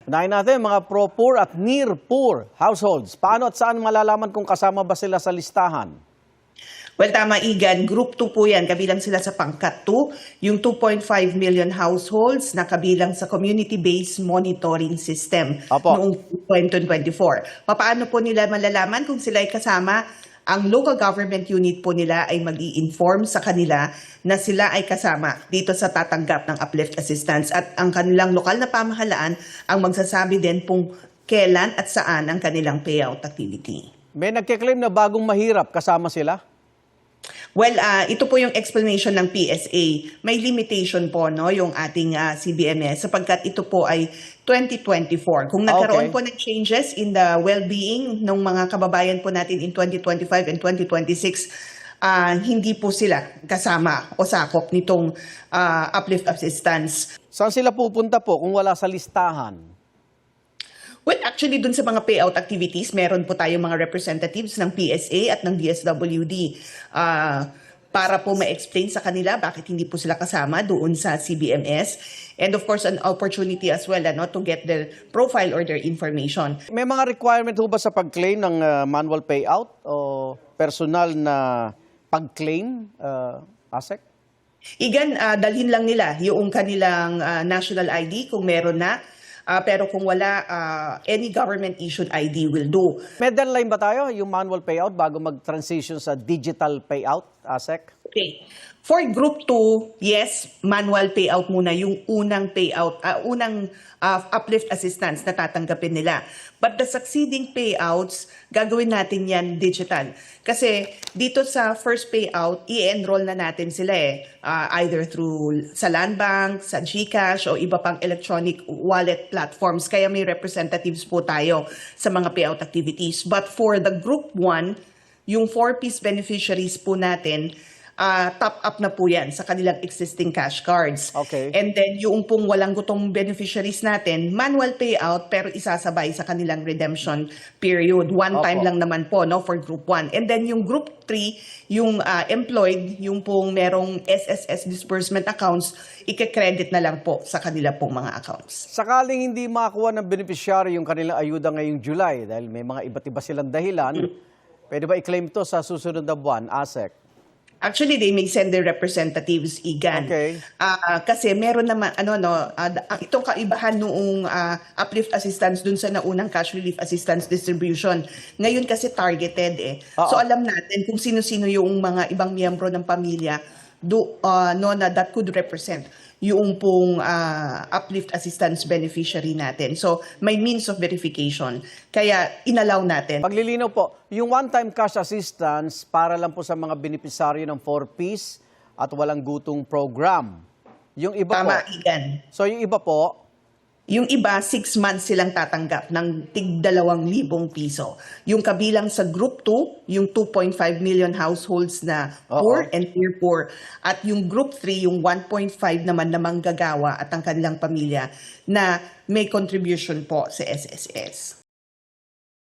Unahin natin mga pro-poor at near-poor households. Paano at saan malalaman kung kasama ba sila sa listahan? Well, tama, Igan. Group 2 po yan. Kabilang sila sa pangkat 2, yung 2.5 million households na kabilang sa community-based monitoring system Opo. noong 2024. Paano po nila malalaman kung sila ay kasama? Ang local government unit po nila ay mag-i-inform sa kanila na sila ay kasama dito sa tatanggap ng uplift assistance at ang kanilang lokal na pamahalaan ang magsasabi din kung kailan at saan ang kanilang payout activity. May nagkiklaim na bagong mahirap kasama sila? Well, ito po yung explanation ng PSA. May limitation po yung ating CBMS sapagkat ito po ay 2024. Kung nagkaroon po ng changes in the well-being ng mga kababayan po natin in 2025 and 2026, hindi po sila kasama o sakop nitong uplift assistance. Saan sila pupunta po kung wala sa listahan? Well, actually, dun sa mga payout activities, meron po tayong mga representatives ng PSA at ng DSWD para po ma-explain sa kanila bakit hindi po sila kasama doon sa CBMS. And of course, an opportunity as well to get their profile or their information. May mga requirement ho ba sa pag-claim ng manual payout o personal na pag-claim, ASEC? Igan, dalhin lang nila yung kanilang national ID kung meron na. Pero kung wala, any government-issued ID will do. May deadline ba tayo, yung manual payout, bago mag-transition sa digital payout, ASEC? Okay. For Group 2, yes, manual payout muna yung unang payout, unang uplift assistance na tatanggapin nila. But the succeeding payouts, gagawin natin yan digital. Kasi dito sa first payout, i-enroll na natin sila either through sa Land Bank, sa GCash, o iba pang electronic wallet platforms. Kaya may representatives po tayo sa mga payout activities. But for the Group 1, yung 4-piece beneficiaries po natin, top up na po yan sa kanilang existing cash cards. Okay. And then yung pong walang gutong beneficiaries natin, manual payout pero isasabay sa kanilang redemption period. One time lang naman po for Group 1. And then yung Group 3, yung employed, yung pong merong SSS disbursement accounts, ika-credit na lang po sa kanila pong mga accounts. Sakaling hindi makakuha ng beneficiary yung kanilang ayuda ngayong July dahil may mga iba't iba silang dahilan, pwede ba i-claim to sa susunod na buwan, ASEC? Actually, they may send their representatives, Igan. Okay. Kasi meron naman, itong kaibahan noong uplift assistance dun sa naunang cash relief assistance distribution. Ngayon kasi targeted So alam natin kung sino-sino yung mga ibang miyembro ng pamilya na that could represent yung pong uplift assistance beneficiary natin. So may means of verification. Kaya inalaw natin. Paglilinaw po, yung one-time cash assistance para lang po sa mga benepisaryo ng 4-piece at walang gutong program. Yung iba Tama, po. Igan. So yung iba po, Yung iba, 6 months silang tatanggap ng tig 2,000 piso. Yung kabilang sa Group 2, yung 2.5 million households na poor and near poor. At yung Group 3, yung 1.5 naman na manggagawa at ang kanilang pamilya na may contribution po sa SSS.